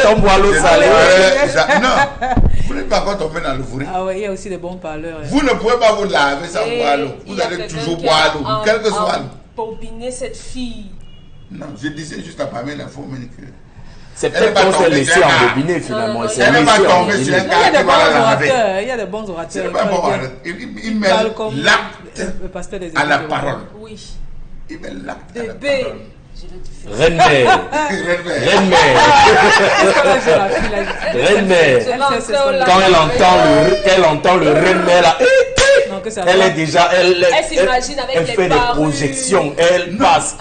Ton boileau salé. Non, vous n'êtes pas encore tombé dans le fourré. Ah ouais, il y a aussi des bons parleurs. Vous ne pouvez pas vous laver sans boire l'eau. Vous allez toujours boire l'eau, quel que soit l'eau. Pompiner cette fille. Non, je disais juste à Pamela, il faut me dire que... C'est peut-être qu'on s'est laissé embobiner finalement. Elle n'est pas tombée sur un gars qui va la laver. Il y a des bons orateurs. C'est pas bon orateur. Il met l'acte à la parole. Oui. Il met l'acte à la Bébé. parole. Reine-mère. Reine-mère. Quand elle entend le reine-mère là, elle est déjà, elle s'imagine avec elle les fait des parures. projections, elle passe.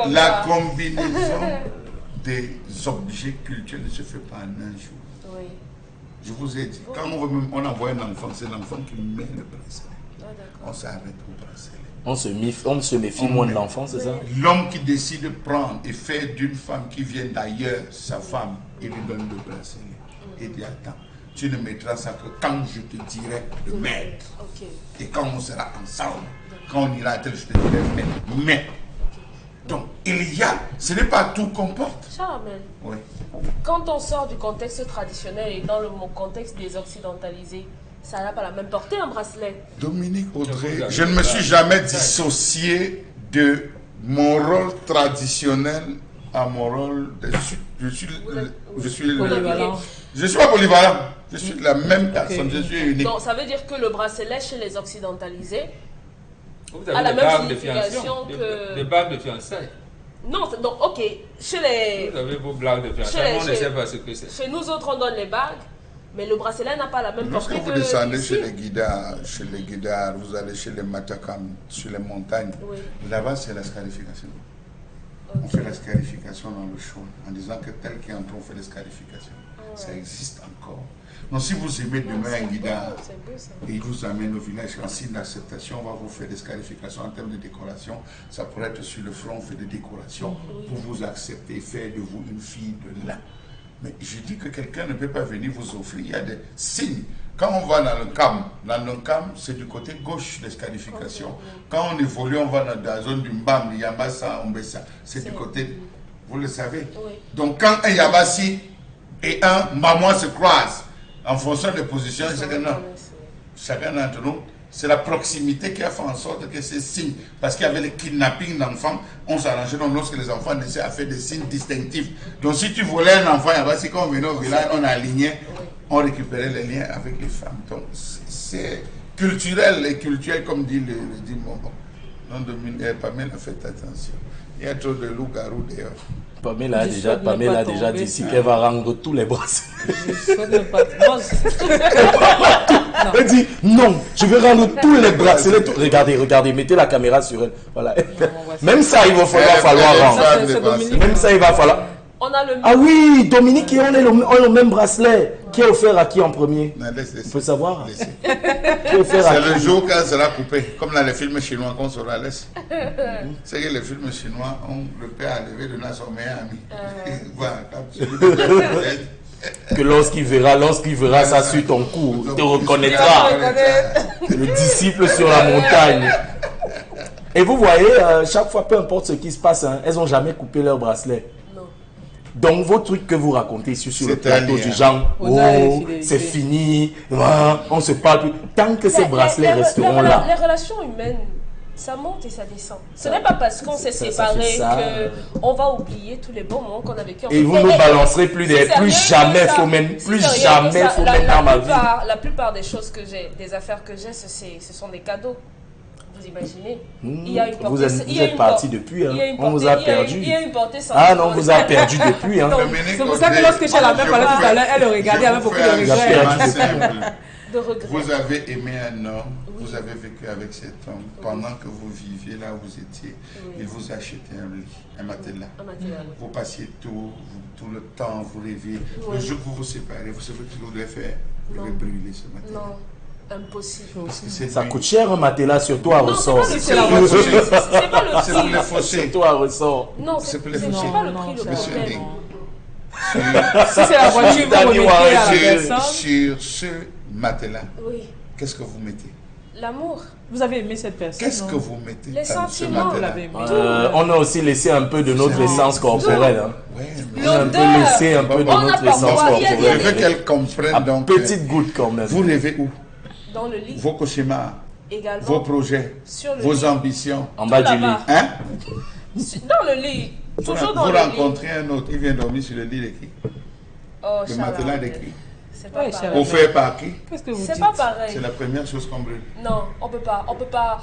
La combinaison des objets culturels ne se fait pas en un jour. Oui. Je vous ai dit, quand on envoie un enfant, c'est l'enfant qui met le bracelet. On s'arrête au bracelet. On se méfie moins de l'enfant, c'est ça? L'homme qui décide de prendre et faire d'une femme qui vient d'ailleurs sa femme, il lui donne le bracelet. Et dit attends, tu ne mettras ça que quand je te dirai de mettre. Et quand on sera ensemble, quand on ira à tel, je te dirai mais. Donc, il y a, ce n'est pas tout qu'on porte. Charles, oui. Quand on sort du contexte traditionnel et dans le contexte des occidentalisés, ça n'a pas la même portée, un bracelet. Dominique Audrey, je ne me suis jamais dissocié de mon rôle traditionnel à mon rôle de... Je suis pas polyvalent. Je suis la même personne. Je suis unique. Donc, ça veut dire que le bracelet chez les occidentalisés vous avez a la des même bagues de signification que... Des bagues de fiançailles. Non, donc, ok. Chez les... Vous avez vos blagues de fiançailles, on ne sait pas ce que c'est. Chez nous autres, on donne les bagues. Mais le bracelet n'a pas la même portée. Lorsque vous descendez chez les guidards, vous allez chez les matakam, sur les montagnes, là-bas c'est la scarification. On fait la scarification dans le chaud, en disant que tel qui entre, on fait la scarification. Ça existe encore. Donc si vous aimez demain un guidard, et il vous amène au village en signe d'acceptation, on va vous faire des scarifications en termes de décoration. Ça pourrait être sur le front, on fait des décorations pour vous accepter, faire de vous une fille de là. Mais je dis que quelqu'un ne peut pas venir vous offrir. Il y a des signes. Quand on va dans le CAM, c'est du côté gauche des scarifications. Quand on évolue, on va dans la zone du Mbam, Yambassa, Ombessa. C'est du côté, vous le savez. Donc quand un Yabassi et un Mamois se croisent, en fonction des positions, c'est que non. Chacun d'entre nous, c'est la proximité qui a fait en sorte que ces signes, parce qu'il y avait le kidnapping d'enfants, on s'arrangeait donc lorsque les enfants naissaient à faire des signes distinctifs. Donc si tu volais un enfant, c'est quand on venait au village, on alignait, on récupérait les liens avec les femmes. Donc c'est culturel et culturel comme dit mon bon. Non, Pamela, faites attention. Il y a trop de loups-garous d'ailleurs. Pamela a déjà dit ici qu'elle va rendre tous les bracelets. Elle dit non, je vais rendre tous les bracelets. Regardez, mettez la caméra sur elle. Voilà. Même ça, il va falloir rendre. Même ça, il va falloir. Ah oui, Dominique et on a le même bracelet. Qui est offert à qui en premier? On peut savoir. C'est le jour quand elle sera coupé. Comme dans les films chinois qu'on sera laisse. C'est que les films chinois, le père a levé de son meilleur ami. Voilà, que lorsqu'il verra ça sur ton cou, il te reconnaîtra. Le disciple sur la montagne. Et vous voyez, chaque fois, peu importe ce qui se passe, elles n'ont jamais coupé leur bracelet. Donc vos trucs que vous racontez sur le plateau du genre, oh, c'est fini, on se parle plus. Tant que ces bracelets resteront là. Les relations humaines, ça monte et ça descend. Ce n'est pas parce qu'on s'est séparés qu'on va oublier tous les bons moments qu'on a vécu. Et vous nous balancerez plus jamais faut même dans ma vie. La plupart des choses que j'ai, des affaires que j'ai, ce sont des cadeaux. Vous imaginez, il y a une portée, vous êtes parti depuis, on vous a perdu. Il y a une portée ah non, on vous a perdu depuis. C'est pour ça que lorsque j'ai la même parlé tout à l'heure, elle le regardait avec beaucoup de regrets. Vous avez aimé un homme, vous avez vécu avec cet homme, pendant que vous viviez là où vous étiez, il vous a acheté un lit, un matelas. Vous passiez tout le temps, vous rêviez. Le jour que vous vous séparez, vous savez ce que vous devez faire, vous devez brûler ce matelas. Non. Impossible. Ça coûte cher un matelas, surtout à ressort. C'est pas le prix. Surtout à ressort. Non, c'est pas le prix le problème. Si c'est la voiture, vous remettez à la personne. Sur ce matelas, qu'est-ce que vous mettez? L'amour. Vous avez aimé cette personne? Qu'est-ce que vous mettez Les dans ce sentiments, vous matelas? l'avez aimé. On a aussi laissé un peu de notre essence corporelle. Hein. Ouais, mais On a un peu laissé un peu de On a notre pas essence droit, il y a je veux corporelle. qu'elle comprenne À donc. petite goutte quand même. Vous rêvez où? Dans le lit, Vos cauchemars, également. vos projets, Sur le vos lit. ambitions. En bas du lit. là-bas. Hein? Dans le lit. Toujours dans Vous le lit. rencontrez un autre, il vient dormir sur le lit de qui? Oh, Le Charles, matelas de qui? c'est pas Ouais, pareil. Charles. Offert par qui? Qu'est-ce que vous C'est dites? pas pareil. C'est la première chose qu'on brûle. Non, on peut pas.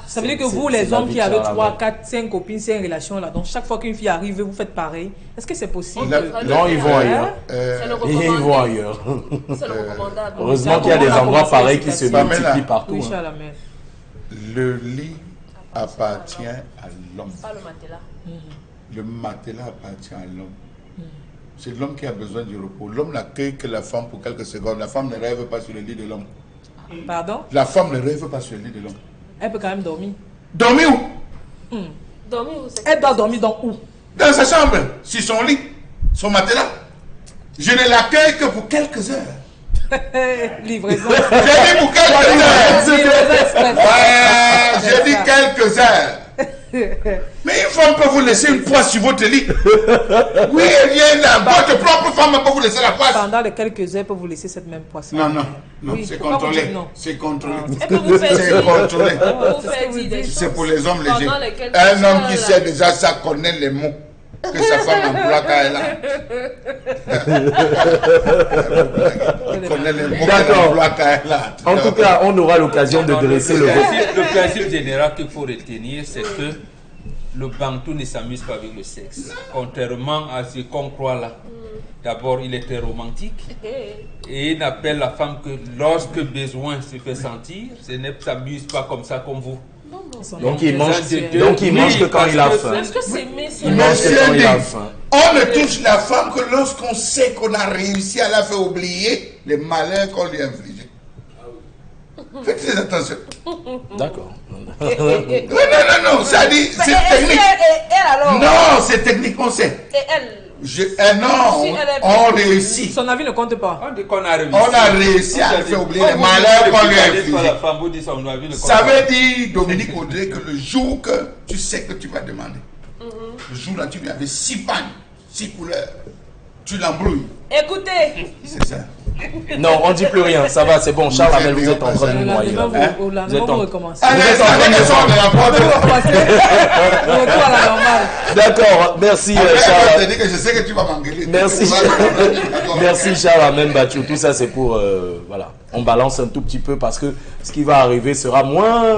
Ça veut dire que C'est- vous, c'est les la hommes vie qui de avez Charles 3, Hamel. 4, 5 copines, 5 relations là, donc chaque fois qu'une fille arrive, vous faites pareil. Est-ce que c'est possible? La- Non, ils vont ailleurs. C'est le Et ils vont recommandé. ailleurs. C'est le recommandable. Heureusement qu'il y a des endroits pareils qui se multiplient partout. Oui, hein. Charles Hamel. Le lit appartient à l'homme. Pas le matelas. Le matelas appartient à l'homme. C'est l'homme qui a besoin du repos. L'homme n'accueille que la femme pour quelques secondes. La femme ne rêve pas sur le lit de l'homme. Pardon? La femme ne rêve pas sur le lit de l'homme. Elle peut quand même dormir. Dormir où? Dormir où c'est? Elle doit dormir dans où? Dans sa chambre, sur son lit, son matelas. Je ne l'accueille que pour quelques heures. Livraison. J'ai dit pour quelques heures. Livraison express. Ouais, j'ai dit quelques heures. Mais une femme peut vous laisser une poisse sur votre lit. Oui, elle vient là. Votre propre femme peut vous laisser la poisse. Pendant les quelques heures, peut vous laisser cette même poisson. Non, non, non, Oui, c'est pourquoi vous contrôlé. dites non? C'est contrôlé. Elle peut vous faire C'est dire. contrôlé. Vous faire dire des choses. C'est pour les hommes légers. Pendant les quelques Un homme heures, qui là. sait déjà ça connaît les mots que sa femme emploie quand elle a. Elle connaît les mots qu'elle D'accord. emploie quand elle a. En tout cas, on aura l'occasion de dresser le vote. Le principe général qu'il faut retenir, c'est que le bantou ne s'amuse pas avec le sexe. Contrairement à ce qu'on croit là. D'abord, il est très romantique et il n'appelle la femme que lorsque besoin se fait sentir. Ce ne s'amuse pas comme ça comme vous. Donc il mange, Oui, donc il mange que quand il a parce que faim. Est-ce que c'est Messi? Il mange que quand il a faim. On ne touche la femme que lorsqu'on sait qu'on a réussi à la faire oublier les malheurs qu'on lui a infligés. Faites très attention. D'accord. Non, ça dit, c'est technique. Elle alors? Non, c'est technique, on sait. Et elle? Non, Si elle est- on réussit. Son avis ne compte pas. On dit qu'on a réussi. On a réussi à faire oublier les malheurs qu'on lui a infligés. La femme vous dit son avis ne compte Ça pas. veut dire, Dominique Audrey, que le jour que tu sais que tu vas demander, le jour-là, tu lui avais 6 pannes, 6 couleurs, tu l'embrouilles. Écoutez, C'est ça. Non, on dit plus rien. Ça va, c'est bon. Charles Hamel, vous êtes en train de Le nous noyer. lendemain, là. vous, au Vous lendemain, êtes vous en- recommencez. Allez, êtes en ça train de fait que ça, on est en Vous train recommencez. Retour à la normale. D'accord, merci de- Je Charles. te dis que je sais que tu vas m'engueuler. Merci. D'accord. Merci Charles Hamel Bachou. Tout ça c'est pour voilà. On balance un tout petit peu parce que ce qui va arriver sera moins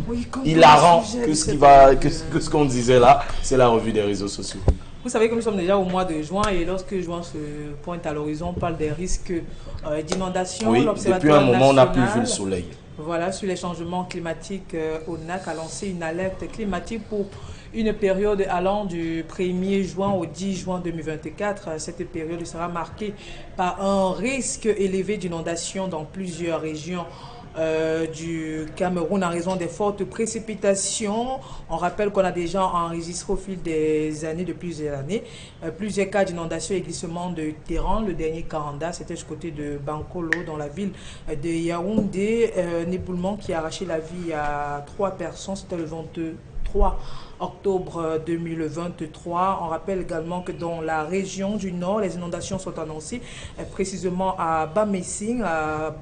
Oui, comme hilarant le sujet que de ce qui cette- va que ce qu'on disait là. C'est la revue des réseaux sociaux. Vous savez que nous sommes déjà au mois de juin et lorsque juin se pointe à l'horizon, on parle des risques d'inondation. Oui, L'Observatoire depuis un moment on n'a plus vu national, le soleil. Voilà, sur les changements climatiques, ONAC a lancé une alerte climatique pour une période allant du 1er juin au 10 juin 2024. Cette période sera marquée par un risque élevé d'inondation dans plusieurs régions du Cameroun en raison des fortes précipitations. On rappelle qu'on a déjà enregistré au fil des années, de plusieurs années, plusieurs cas d'inondation et glissement de terrain. Le dernier Kanda, c'était du côté de Bankolo, dans la ville de Yaoundé. Un éboulement qui a arraché la vie à 3 personnes. C'était le 23 octobre 2023. On rappelle également que dans la région du Nord, les inondations sont annoncées précisément à Bamessing, à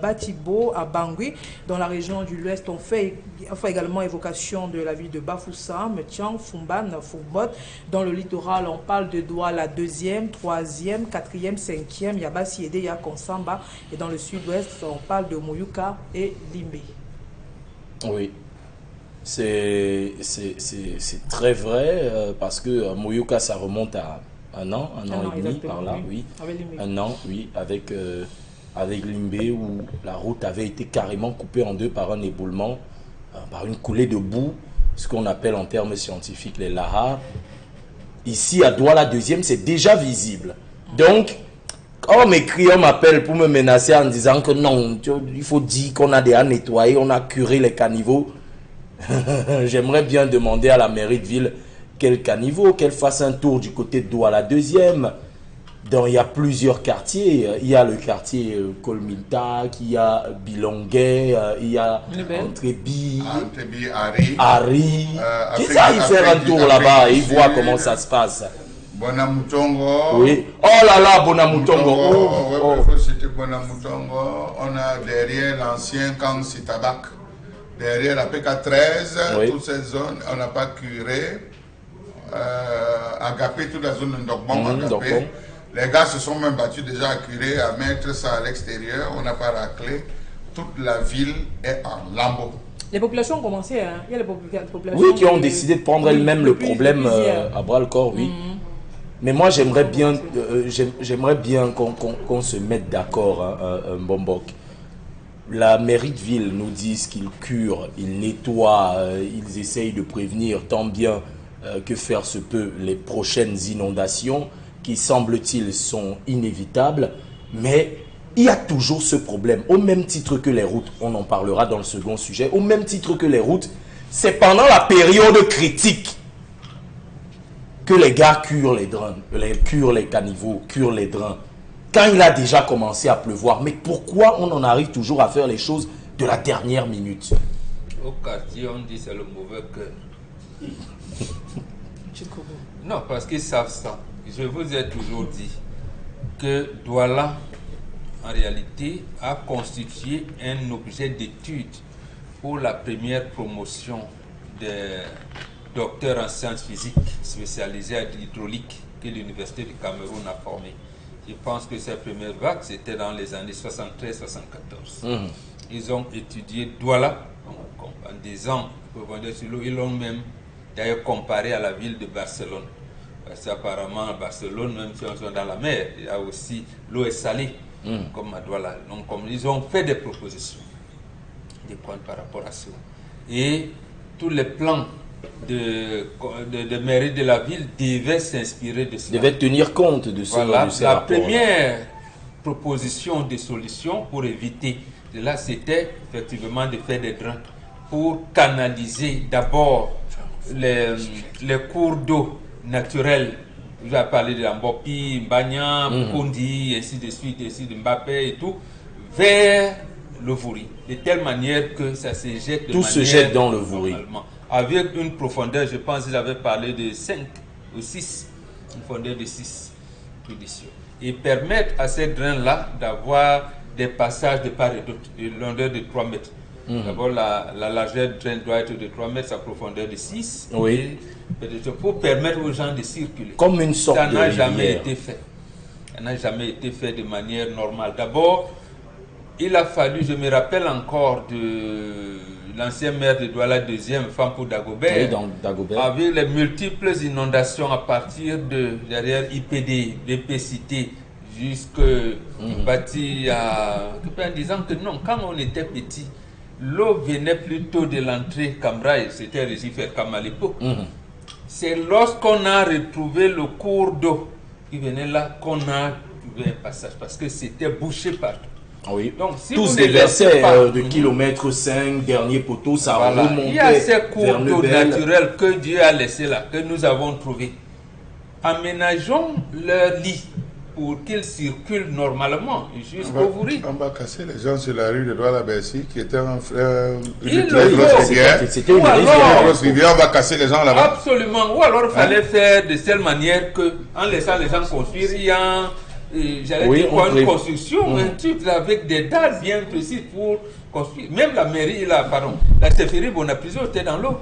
Batibo, à Bangui. Dans la région du l'Ouest, on fait également évocation de la ville de Bafoussam, Tiang, Fumban, Fourbot. Dans le littoral, on parle de Douala 2e, 3e, 4e, 5e, Yabasi Ede, Yakonsamba. Et dans le sud-ouest, on parle de Mouyuka et Limbe. Oui. C'est très vrai parce que Mouyuka ça remonte à un an et demi par là, oui. Avec Limbe. Un an, oui, avec Limbe où la route avait été carrément coupée en deux par un éboulement, par une coulée de boue, ce qu'on appelle en termes scientifiques les lahars. Ici à Douala 2e, c'est déjà visible. Donc, quand mes clients m'appellent pour me menacer en disant que non, il faut dire qu'on a déjà nettoyé, on a curé les caniveaux, j'aimerais bien demander à la mairie de ville quel caniveau, qu'elle fasse un tour du côté de Douala 2e. il y a plusieurs quartiers. Il y a le quartier Kolmintak, il y a Bilonguet, il y a Entrebi, Ari. Qui ça, il fait un tour là-bas et il voit comment ça se passe. Bonamutongo. Oui. Oh là là, Bonamutongo. C'était Bonamutongo. On a derrière l'ancien camp Sitabac. Derrière la PK13, toutes ces zones, on n'a pas curé. Agapé, toute la zone de Ndokbon, les gars se sont même battus déjà à curer, à mettre ça à l'extérieur. On n'a pas raclé. Toute la ville est en lambeaux. Les populations ont commencé, hein. Il y a les populations qui ont décidé de prendre elles-mêmes le problème à bras le corps, oui. Mais moi, j'aimerais bien qu'on se mette d'accord, Mbombok. La mairie de ville nous dit qu'ils curent, ils nettoient, ils essayent de prévenir tant bien que faire se peut les prochaines inondations qui, semble-t-il, sont inévitables. Mais il y a toujours ce problème. Au même titre que les routes, on en parlera dans le second sujet, au même titre que les routes, c'est pendant la période critique que les gars curent les drains, curent les caniveaux, curent les drains. Quand il a déjà commencé à pleuvoir. Mais pourquoi on en arrive toujours à faire les choses de la dernière minute? Au quartier, on dit c'est le mauvais cœur. Non, parce qu'ils savent ça. Je vous ai toujours dit que Douala, en réalité, a constitué un objet d'étude pour la première promotion des docteurs en sciences physiques spécialisés à l'hydraulique que l'Université du Cameroun a formé. Je pense que cette première vague, c'était dans les années 73-74. Ils ont étudié Douala en disant, ils l'ont même d'ailleurs comparé à la ville de Barcelone. Parce qu'apparemment, à Barcelone, même si on est dans la mer, il y a aussi l'eau est salée, comme à Douala. Donc, comme ils ont fait des propositions, des points par rapport à ça. Et tous les plans de mairie de la ville devaient s'inspirer de cela. Devaient tenir compte de ce voilà, la première proposition de solution pour éviter cela, c'était effectivement de faire des drains pour canaliser d'abord les cours d'eau naturels. Vous avez parlé de Mbopi, Mbanya, Kondi, ainsi de suite, ainsi de Mbappé et tout, vers le Vouri, de telle manière que ça se jette de tout se jette dans le Vouri. Avec une profondeur, je pense qu'ils avaient parlé de 5 ou 6, une profondeur de 6 positions. Et permettre à ces drains-là d'avoir des passages de part et d'autre, de longueur de 3 mètres. D'abord, la largeur du drain doit être de 3 mètres, sa profondeur de 6. Oui. Pour permettre aux gens de circuler. Comme une sorte de rivière. Ça n'a jamais été fait. Ça n'a jamais été fait de manière normale. D'abord, il a fallu, je me rappelle encore de l'ancien maire de Douala, deuxième femme pour Dagobert, oui, donc Dagobert, avec les multiples inondations à partir de derrière IPD, BPCT, jusque bâti en disant que non, quand on était petit, l'eau venait plutôt de l'entrée Cambraille, c'était Régifère Cam à l'époque. C'est lorsqu'on a retrouvé le cours d'eau qui venait là qu'on a trouvé un passage, parce que c'était bouché partout. Oui. Donc, si tous des versets de kilomètre 5, dernier poteau, ça remontait. Il y a ces cours d'eau naturels que Dieu a laissés là, que nous avons trouvés. Aménageons leur lit pour qu'ils circulent normalement jusqu'au Vouri. On va casser les gens sur la rue de Douala-Bercy qui était une très grosse rivière. C'était une grosse rivière. On va casser les gens là-bas. Absolument. Ou alors il fallait faire de telle manière que, en laissant les gens construire, il y a une construction, un truc avec des dalles bien précises pour construire. Même la mairie, la Séphérie Bonaprisio était dans l'eau.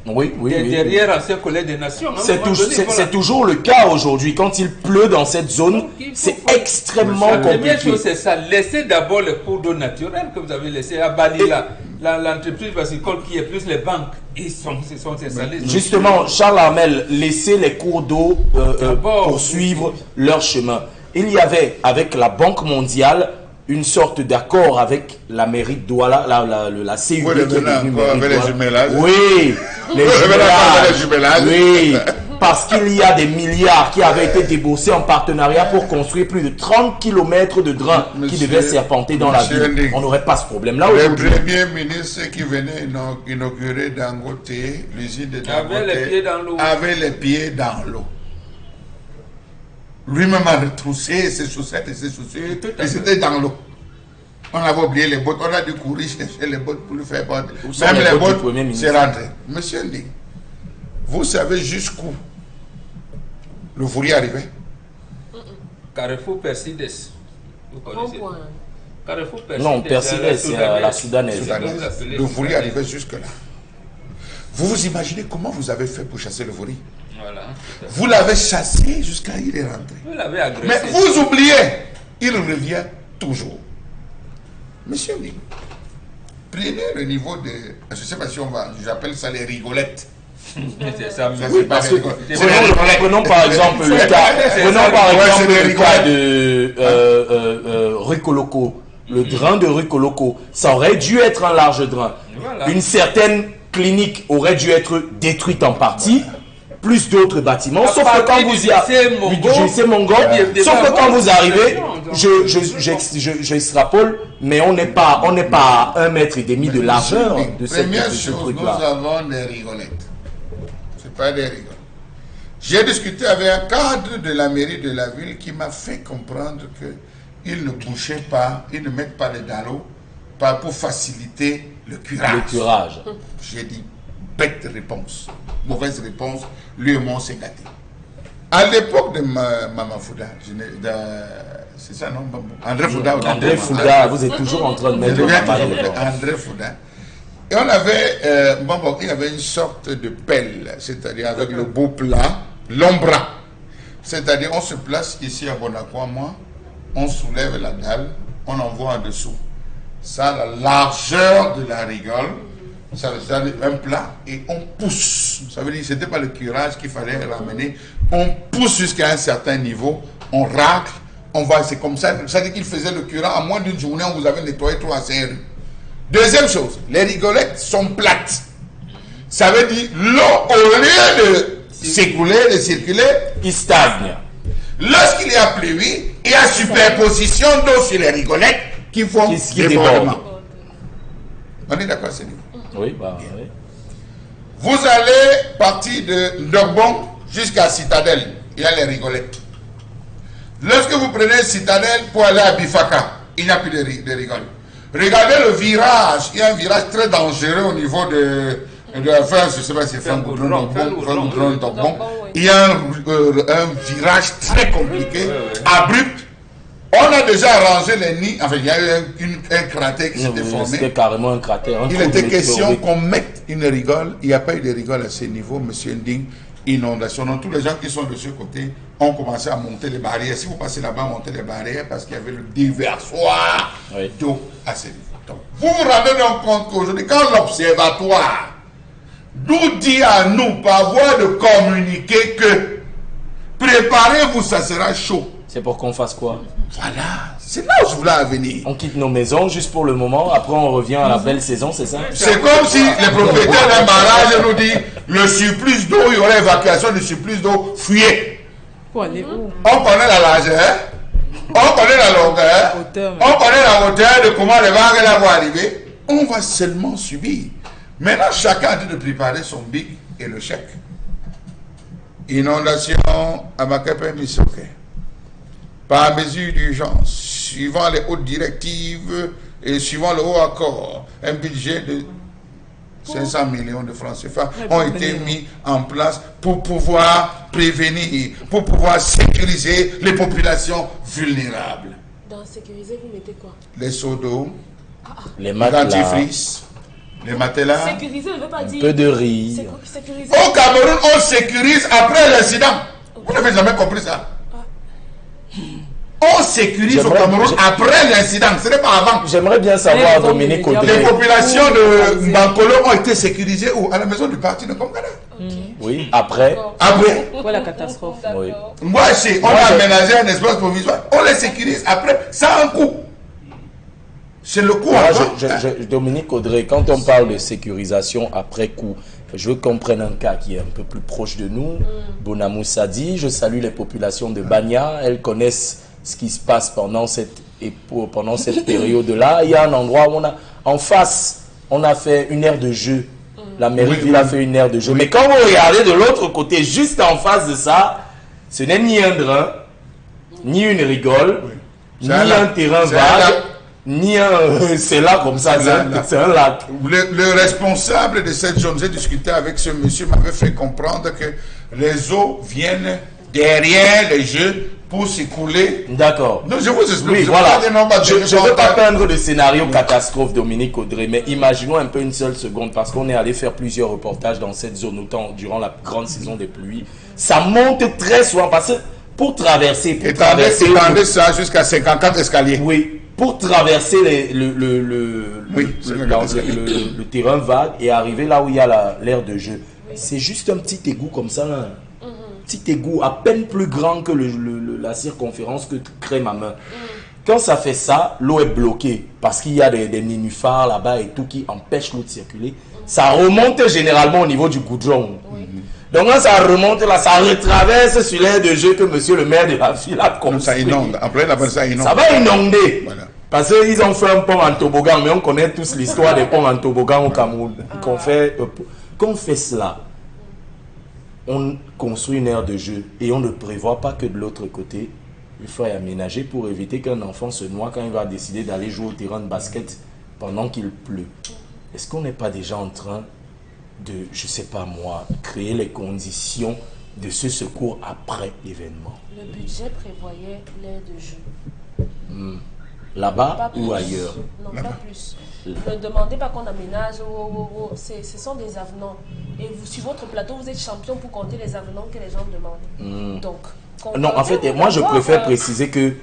Oui. Derrière ancien collège des nations. C'est toujours le cas aujourd'hui. Quand il pleut dans cette zone, c'est extrêmement compliqué. La première chose, c'est ça. Laissez d'abord les cours d'eau naturels que vous avez laissés à Bali, l'entreprise basicole qui est plus les banques. Ils se sont installés. Justement, Charles Armel, laissez les cours d'eau poursuivre leur chemin. Il y avait, avec la Banque mondiale, une sorte d'accord avec la mairie de Douala, la CUD qui est devenue avec les jumelages. Oui, les jumelages. Oui, parce qu'il y a des milliards qui avaient été déboursés en partenariat pour construire plus de 30 km de drains qui devaient serpenter dans la ville. On n'aurait pas ce problème-là aujourd'hui. Le premier ministre qui venait inaugurer Dangote, l'usine de Dangote, avait les pieds dans l'eau. Lui-même a retroussé ses chaussettes et ses chaussures. Et c'était dans l'eau. On avait oublié les bottes. On a dû courir chercher les bottes pour lui faire porter. Même les bottes, c'est rentré. Monsieur Ndi, vous savez jusqu'où le voilier arrivait? Carrefour Persides. Vous connaissez? Carrefour Persides. Non, Persides, c'est la Soudanaise. Le voilier arrivait jusque-là. Vous vous imaginez comment vous avez fait pour chasser le voilier? Voilà. Vous l'avez chassé jusqu'à il est rentré. Vous l'avez agressé. Mais vous oubliez, il revient toujours. Monsieur Ndi, prenez le niveau de... Je ne sais pas si on va... J'appelle ça les rigolettes. C'est ça, mais Oui, parce que... Prenons par exemple le cas de Rue Coloco. Le drain de Rue Coloco, ça aurait dû être un large drain. Voilà. Une certaine clinique aurait dû être détruite en partie, plus d'autres bâtiments, sauf que quand vous y arrivez, sauf que quand vous arrivez, j'extrapole, mais on n'est pas à 1,5 mètre de largeur de ce truc-là. Nous avons des rigolettes. C'est pas des rigolettes. J'ai discuté avec un cadre de la mairie de la ville qui m'a fait comprendre que ils ne bouchaient pas, ils ne mettent pas les dallots pour faciliter le curage. Le curage. J'ai dit, bête réponse. Mauvaise réponse, lui et moi on s'est gâtés. À l'époque de Maman Fouda, c'est ça non? André Fouda. André Fouda, vous êtes toujours en train de mettre André Fouda. Et on avait, il y avait une sorte de pelle, c'est-à-dire avec le beau plat, l'ombra. C'est-à-dire on se place ici à Bonacqua, moi, on soulève la dalle, on envoie en dessous. Ça, la largeur de la rigole, ça veut dire un plat, et on pousse. Ça veut dire que ce n'était pas le curage qu'il fallait ramener. On pousse jusqu'à un certain niveau, on racle, on va, c'est comme ça. Ça veut dire qu'il faisait le curage, en moins d'une journée, on vous avait nettoyé 3 rues. Deuxième chose, les rigolettes sont plates. Ça veut dire l'eau, au lieu de s'écouler, de circuler, il stagne. Lorsqu'il y a pluie, il y a superposition d'eau sur les rigolettes qui font débordement. On est d'accord, c'est nous. Oui, oui. Vous allez partir de Ndogbon jusqu'à Citadelle. Il y a les rigolettes. Lorsque vous prenez Citadelle pour aller à Bifaka, il n'y a plus de rigolettes. Regardez le virage. Il y a un virage très dangereux au niveau de je ne sais pas si c'est Fangoudron. Il y a un virage très compliqué, abrupt. On a déjà arrangé les nids. Enfin, il y a eu un cratère qui s'était formé. C'était carrément un cratère. Il était question qu'on mette une rigole. Il n'y a pas eu de rigole à ce niveau, monsieur Nding. Inondation. Donc, tous les gens qui sont de ce côté ont commencé à monter les barrières. Si vous passez là-bas, montez les barrières parce qu'il y avait le déversoir d'eau à ce niveau. Donc, vous vous rendez donc compte qu'aujourd'hui, quand l'observatoire nous dit à nous, par voie de communiquer, que préparez-vous, ça sera chaud. C'est pour qu'on fasse quoi? Voilà, c'est là où je voulais venir. On quitte nos maisons juste pour le moment, après on revient à la belle saison, c'est ça? C'est comme si les propriétaires d'un barrage nous disent le surplus d'eau, il y aurait évacuation du surplus d'eau, fuyez. Pour aller où? On connaît la largeur, on connaît la longueur, on connaît la hauteur de comment les vagues là vont arriver. On va seulement subir. Maintenant, chacun a dit de préparer son bic et le chèque. Inondation à Makape Misoke. Par mesure d'urgence, suivant les hautes directives et suivant le haut accord, un budget de 500 millions de francs CFA ont été mis en place pour pouvoir prévenir, pour pouvoir sécuriser les populations vulnérables. Dans sécuriser, vous mettez quoi? Les seaux d'eau, les matelas, dentifrices, les matelas, sécuriser ne veut pas dire un peu de riz. Sécuriser. Au Cameroun, on sécurise après l'incident. Vous n'avez jamais compris ça? On sécurise au Cameroun après l'incident, ce n'est pas avant. J'aimerais bien savoir, Dominique Audrey. Les populations de Mbankolo ont été sécurisées où? À la maison du parti de Komkana. Oui, après. Après. Quoi la catastrophe? Oui. Moi, on a aménagé un espace provisoire. On les sécurise après. Ça a un coût. C'est le coût. Dominique Audrey, quand on parle de sécurisation après coup, je veux qu'on prenne un cas qui est un peu plus proche de nous. Bonamou Sadi, je salue les populations de Bania. Elles connaissent ce qui se passe pendant cette période-là. Il y a un endroit où en face, on a fait une aire de jeu. La mairie de ville a fait une aire de jeu. Mais quand vous regardez de l'autre côté, juste en face de ça, ce n'est ni un drain, ni une rigole, Oui. ni un terrain vague, ni un... c'est là comme ça, c'est un lac. Le responsable de cette zone, j'ai discuté avec ce monsieur, m'avait fait comprendre que les eaux viennent derrière les jeux pour s'écouler. D'accord. Non, je vous explique. Oui, voilà. Je ne veux pas peindre de scénario catastrophe, Dominique Audrey, mais imaginons un peu une seule seconde, parce qu'on est allé faire plusieurs reportages dans cette zone, autant durant la grande saison des pluies. Ça monte très souvent, parce que pour traverser... Étendez ça jusqu'à 54 escaliers. Oui, pour traverser le terrain vague et arriver là où il y a l'aire de jeu. C'est juste un petit égout comme ça, là. Petit égout à peine plus grand que la circonférence que crée ma main. Quand ça fait ça, l'eau est bloquée parce qu'il y a des nénuphars là-bas et tout qui empêchent l'eau de circuler. Ça remonte généralement au niveau du goudron. Donc là, ça remonte là, ça retraverse sur l'aire de jeu que monsieur le maire de la ville a construit. Ça inonde. Après, on appelle ça inonde. Ça va inonder. Voilà. Parce qu'ils ont fait un pont en toboggan, mais on connaît tous l'histoire des ponts en toboggan au Cameroun. Quand on fait cela, on construit une aire de jeu et on ne prévoit pas que de l'autre côté, il faut y aménager pour éviter qu'un enfant se noie quand il va décider d'aller jouer au terrain de basket pendant qu'il pleut. Est-ce qu'on n'est pas déjà en train de, je sais pas moi, créer les conditions de ce secours après l'événement? Le budget prévoyait l'aire de jeu. Là-bas ou ailleurs? Non, pas plus. Ne demandez pas qu'on aménage. Ce sont des avenants. Et vous, sur votre plateau, vous êtes champion pour compter les avenants que les gens demandent. Donc, non, en fait, moi, je préfère préciser que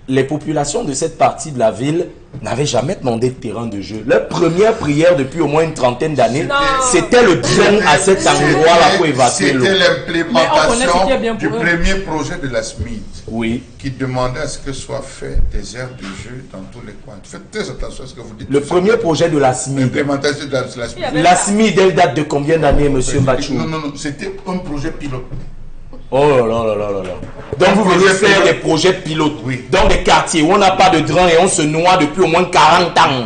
les populations de cette partie de la ville n'avaient jamais demandé de terrain de jeu. Leur première prière depuis au moins une trentaine d'années, c'était le drain à cet endroit-là pour évacuer l'eau. C'était l'implémentation du premier projet de la SMID. Oui. Qui demandait à ce que soient fait des aires de jeu dans tous les coins. Faites très attention à ce que vous dites. Le premier projet de la SMID. L'implémentation de la SMID. La SMID, elle date de combien d'années, monsieur Bachou? Non, c'était un projet pilote. Oh là là là là là. Donc vous venez faire des projets pilotes dans des quartiers où on n'a pas de drain et on se noie depuis au moins 40 ans.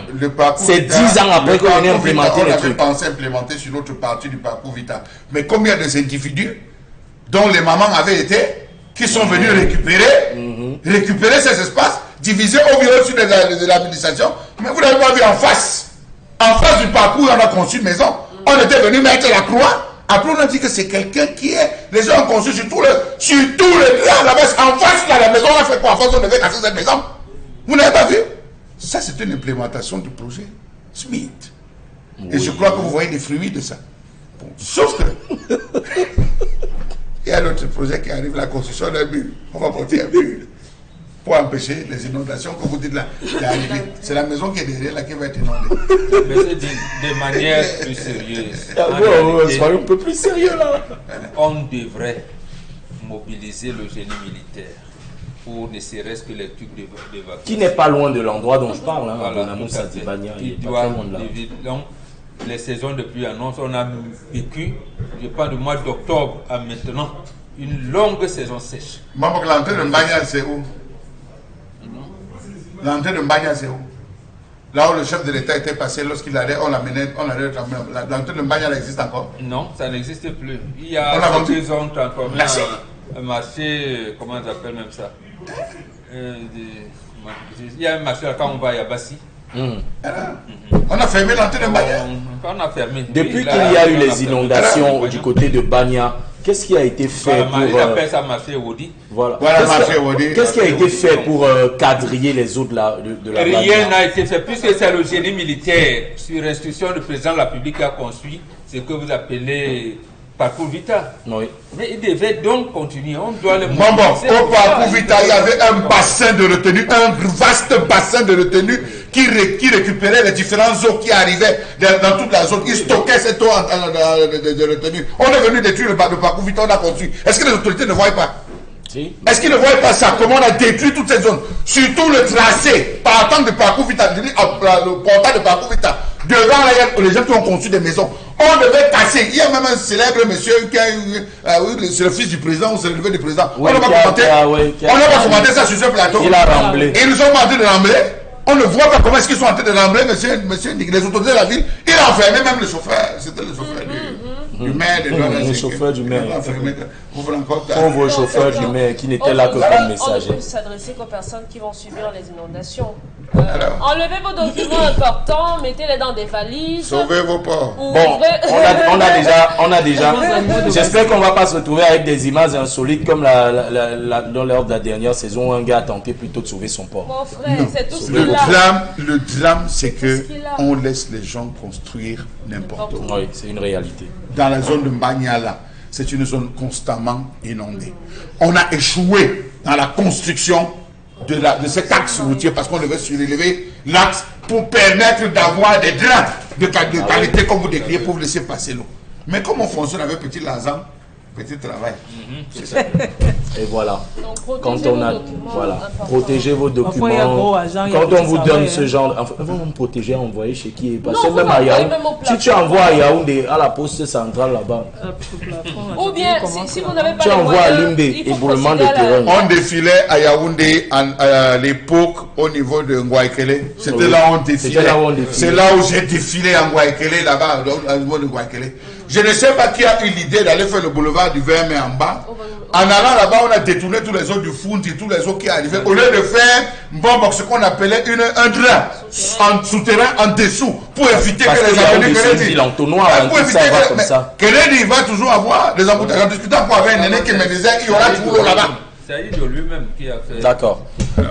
C'est 10 ans après qu'on ait implémenté les trucs. On avait pensé implémenter sur l'autre partie du parcours Vita. Mais combien de individus dont les mamans avaient été, qui sont venus récupérer ces espaces, divisés au milieu au-dessus de l'administration. Mais vous n'avez pas vu en face du parcours, on a conçu une maison. On était venu mettre la croix. Après, on a dit que c'est quelqu'un qui est... Les gens ont conçu sur tout le là, là-bas, en face, là, la maison, on a fait quoi? En face, on devait casser cette maison. Vous n'avez pas vu? Ça, c'est une implémentation du projet Smith. Et je crois que vous voyez les fruits de ça. Bon, sauf que... il y a l'autre projet qui arrive, la construction d'un mur. On va porter un mur pour empêcher les inondations que vous dites là. C'est la maison qui est derrière là qui va être inondée. Mais c'est de manière plus sérieuse. Soyons un peu plus sérieux là. On devrait mobiliser le génie militaire pour ne serait-ce que les trucs d'évacuation. Qui n'est pas loin de l'endroit dont je parle, hein, voilà, donc, les saisons de pluie annoncent, on a vécu, je parle du mois d'octobre à maintenant, une longue saison sèche. Maman, l'entrée de Mbanya, c'est où? L'entrée de Mbanya, c'est où? Là où le chef de l'État était passé, lorsqu'il allait, on l'amenait, l'entrée de Mbanya, elle existe encore? Non, ça n'existe plus. Il y a ceux qui ont transformé un marché, comment on appelle même ça? Il y a un marché là, quand on va à Yabassi. On a fermé l'entrée de Mbanya. On a fermé. Depuis qu'il y a eu les inondations du côté de Banya, qu'est-ce qui a été fait pour... Il appelle ça marché Wodi. Voilà. Qu'est-ce qui a été fait pour quadriller les eaux de la Banya? Rien n'a été fait, puisque c'est le génie militaire, sur instruction du président de la République, qui a construit ce que vous appelez parcours Vita. Oui. Mais il devait donc continuer. On doit le mobiliser. Au parcours Vita, il y avait un bassin de retenue, un vaste bassin de retenue qui récupérait les différentes eaux qui arrivaient dans toute la zone. Il stockait cette eau de retenue. On est venu détruire le parcours Vita, on a construit. Est-ce que les autorités ne voient pas? Si. Est-ce qu'ils ne voient pas ça? Comment on a détruit toute cette zone? Surtout le tracé partant de parcours Vita, le portail de parcours Vita. Devant là, les gens qui ont construit des maisons. On devait casser. Il y a même un célèbre monsieur qui a eu, c'est le fils du président ou c'est le neveu du président. Oui, on n'a pas commenté ça sur ce plateau. Il a remblé. Et ils nous ont demandé de rembler. On ne voit pas comment est-ce qu'ils sont en train de rembler, monsieur, les autorités de la ville. Il a enfermé même le chauffeur. C'était le chauffeur du maire de Douala. Le chauffeur du maire. Pauvre chauffeur du maire qui n'était là que comme messager. On ne peut s'adresser qu'aux personnes qui vont subir les inondations. Enlevez vos documents importants, mettez-les dans des valises. Sauvez vos ports. Bon, on a déjà. J'espère qu'on va pas se retrouver avec des images insolites comme dans lors de la dernière saison où un gars a tenté plutôt de sauver son port. Mon frère, c'est tout ce qu'il a. Le drame, c'est que on laisse les gens construire n'importe où. Oui, c'est une réalité. Dans la zone de Mbanyala, c'est une zone constamment inondée. On a échoué dans la construction de cet axe routier parce qu'on devait surélever l'axe pour permettre d'avoir des draps de qualité comme vous décrivez pour laisser passer l'eau. Mais comme on fonctionne avec petit Lazan, petit travail. C'est ça. Et voilà. Donc, quand on a, protégez vos documents. Quand on vous donne ce genre, vous me protégez, envoyer chez qui? Parce que même à Yaoundé, si tu envoies à Yaoundé à la poste centrale là-bas, ou bien si vous n'avez pas tu envoies à Limbe, éboulement de terrain. On défilait à Yaoundé à l'époque au niveau de Ngouaikele. C'était là où on défilait. C'est là où j'ai défilé à Ngouaikele, là-bas, au niveau de Ngouaikele. Je ne sais pas qui a eu l'idée d'aller faire le boulevard du 20 mai en bas. En allant là-bas, on a détourné tous les eaux du Foundi, tous les eaux qui arrivaient. Au lieu de faire ce qu'on appelait un drain en souterrain en dessous pour éviter que les Kennedy. Kennedy va toujours avoir des embouteillages. En discutant pour avoir un aîné qui me disait il y aura toujours l'eau là-bas. C'est de lui-même qui a fait. D'accord.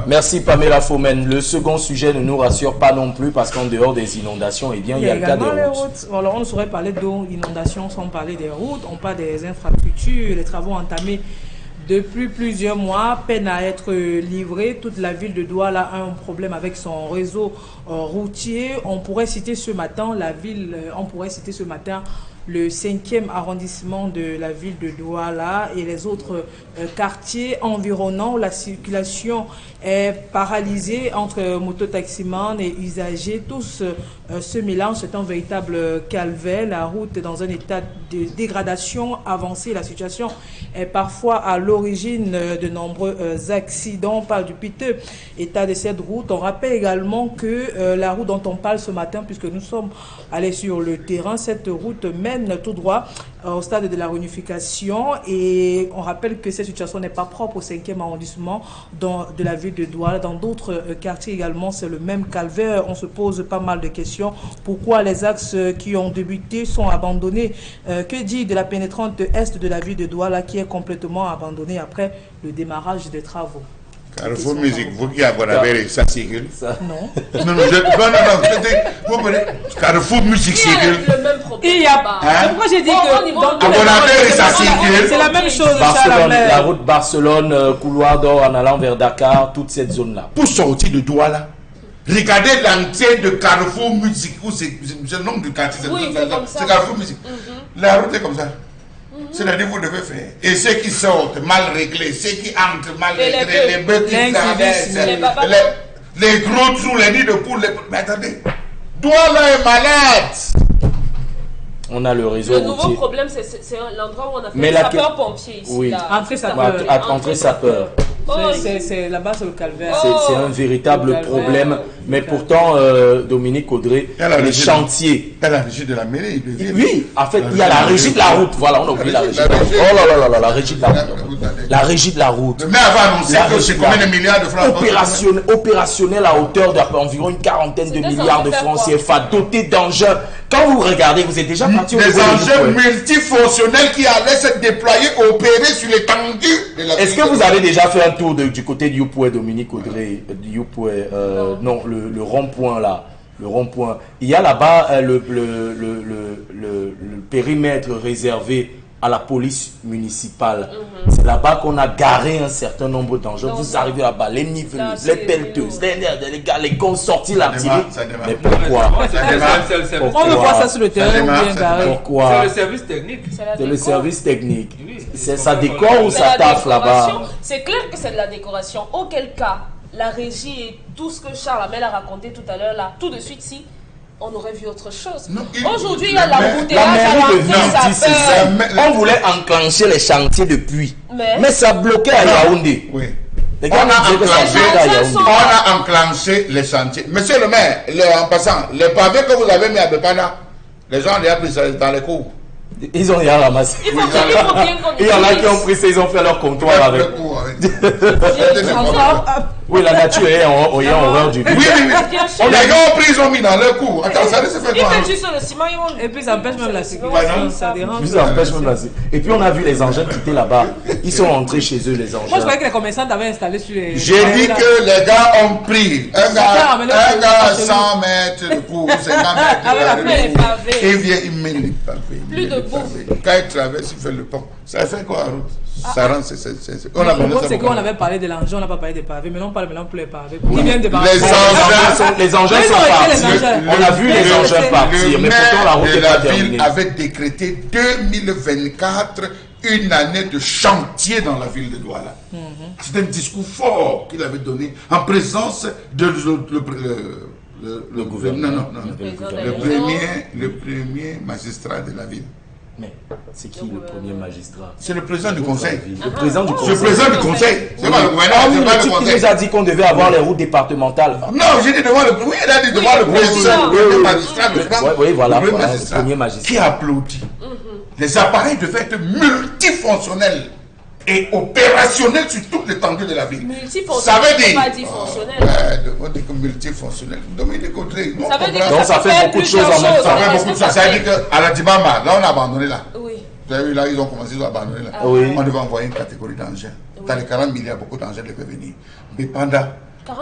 Merci Pamela Fomen. Le second sujet ne nous rassure pas non plus parce qu'en dehors des inondations, il y a le cas des routes. Alors on ne saurait parler d'eau, inondations sans parler des routes. On parle des infrastructures, les travaux entamés depuis plusieurs mois, peine à être livrés. Toute la ville de Douala a un problème avec son réseau routier. On pourrait citer ce matin le 5e arrondissement de la ville de Douala et les autres quartiers environnants. La circulation est paralysée entre mototaximans et usagers. Tous se mélangent. C'est un véritable calvaire. La route est dans un état de dégradation avancée. La situation est parfois à l'origine de nombreux accidents. On parle du piteux état de cette route. On rappelle également que la route dont on parle ce matin, puisque nous sommes allés sur le terrain, cette route mène tout droit au stade de la réunification et on rappelle que cette situation n'est pas propre au 5e arrondissement de la ville de Douala. Dans d'autres quartiers également, c'est le même calvaire. On se pose pas mal de questions. Pourquoi les axes qui ont débuté sont abandonnés? Que dire de la pénétrante est de la ville de Douala qui est complètement abandonnée après le démarrage des travaux? Carrefour Musique, vous qui avez ça circule? Non. Non, Carrefour Musique circule. Le même problème. Il y a pas. Pourquoi j'ai dit que ça circule? C'est la même chose. Barcelone, la route Barcelone, couloir d'or en allant vers Dakar, toute cette zone-là. Pour sortir de Douala, regardez l'entier de Carrefour Musique. C'est le nom du quartier. C'est Carrefour Musique. La route est comme ça. C'est-à-dire vous devez faire. Et ceux qui sortent mal réglés, ceux qui entrent mal réglés, les bœufs qui traversent, les gros trous, les nids de poules. Mais attendez, Douala est malade. On a le réseau routier. Le nouveau problème, c'est l'endroit où on a fait les sapeurs-pompiers ici. Oui. Entrée sapeur. C'est là-bas, c'est le calvaire. C'est un véritable problème. Mais pourtant, Dominique Audrey, les chantiers. Il y a la régie de la mairie. Oui, en fait, il y a la régie de la route. Voilà, on a oublié la régie de la route. Oh là là, la régie de la route. La régie de la route. Mais avant annoncer que c'est combien de milliards de francs? Opérationnel à hauteur d'environ une quarantaine de milliards de francs CFA, doté d'engins. Quand vous regardez, vous êtes déjà parti au des engins multifonctionnels qui allaient se déployer, opérer sur l'étendue de la. Est-ce que vous avez déjà fait un tour du côté de Youpoué, Dominique Audrey, non, le rond-point là, le rond-point. Il y a là-bas le périmètre réservé à la police municipale. C'est là-bas qu'on a garé un certain nombre d'engins. Vous arrivez là-bas, les niveleuses, les pelleteuses, les gars sortis là. Mais pourquoi? On ne voit ça sur le terrain ou bien garé. Pourquoi? C'est le service technique. C'est le service technique. Ça décore ou ça taffe là-bas? C'est clair que c'est de la décoration. Auquel cas, la régie et tout ce que Charles Amel a raconté tout à l'heure là, tout de suite si on aurait vu autre chose. Aujourd'hui, il y a l'embouteillage à l'entrée. On voulait enclencher les chantiers depuis. Mais ça bloquait à Yaoundé. Oui. On a enclenché les chantiers. Monsieur le maire, en passant, les pavés que vous avez mis à Bepana, les gens ont déjà pris ça dans les cours. Ils ont rien ramassé. Il faut bien qu'on Il y en a qui ont pris ça, ils ont fait leur comptoir avec. Oui, la nature est en horreur du vide. Oui. Les gars ont pris, ils ont mis dans leur cou. Attends, ça se fait quoi? Ils mettent juste sur le ciment, et puis ça empêche même la sécurité. Ça dérange. Ça empêche même la sécurité. Et puis on a vu les engins quitter là-bas. Ils sont rentrés chez eux, les engins. Moi, je croyais que les commerçants avaient installé sur les. J'ai dit que les gars ont pris un gars 100 mètres de cours, 50 mètres de cours. Et vient, il met les pavés. Plus de bouffe. Quand il traverse, il fait le pont. Ça fait quoi en route? Ça rend, c'est qu'on avait parlé de l'engin, on n'a pas parlé des pavés, mais on parle maintenant pour les pavés. Qui viennent de les engins sont partis. On a vu les engins partir, mais pourtant la route de la ville avait décrété 2024 une année de chantier dans la ville de Douala. C'est un discours fort qu'il avait donné en présence de le gouverneur. Le premier magistrat de la ville. Mais c'est qui le premier magistrat? C'est le président du conseil. Le président du conseil. C'est le président du conseil. C'est pas le gouverneur. Ah oui, le type qui nous a dit qu'on devait avoir les routes départementales. Non, j'ai dit devant le président. Oui, il a dit devant le président. Le magistrat. Oui, voilà. Le premier magistrat. Qui applaudit. Les appareils devaient être multifonctionnels et opérationnels sur toute l'étendue de la ville. Multifonctionnel, ça veut dire pas dit fonctionnel. On dit que multifonctionnel. Dominique Audrey. Ça veut dire donc ça fait beaucoup de choses en même temps. Ça fait beaucoup de choses. Ça veut dire qu'à la Dibamba, là on a abandonné là. Oui. Vous avez vu là, ils ont commencé à abandonner là. Oui. On devait envoyer une catégorie d'engins. Dans les 40 milliards, beaucoup d'engins devaient venir. Bépanda,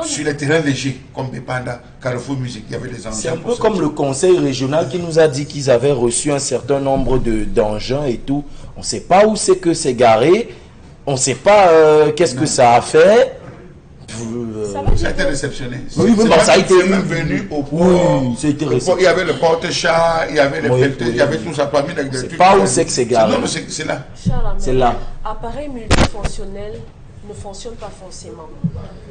sur les terrains légers, comme Bépanda, Carrefour Musique, il y avait des engins. C'est un peu comme le conseil régional qui nous a dit qu'ils avaient reçu un certain nombre d'engins et tout. On ne sait pas où c'est que c'est garé. On ne sait pas qu'est-ce que ça a fait. Ça a été réceptionné. Oui, mais bon, ça a été venu au port. Oui, ça a été réceptionné. Il y avait le porte-chat, il y avait les pelleteries, il y avait tout ça. Pas mis avec des trucs. C'est pas où c'est que c'est garé. Non, mais c'est là. C'est là. Appareil multifonctionnel ne fonctionne pas forcément.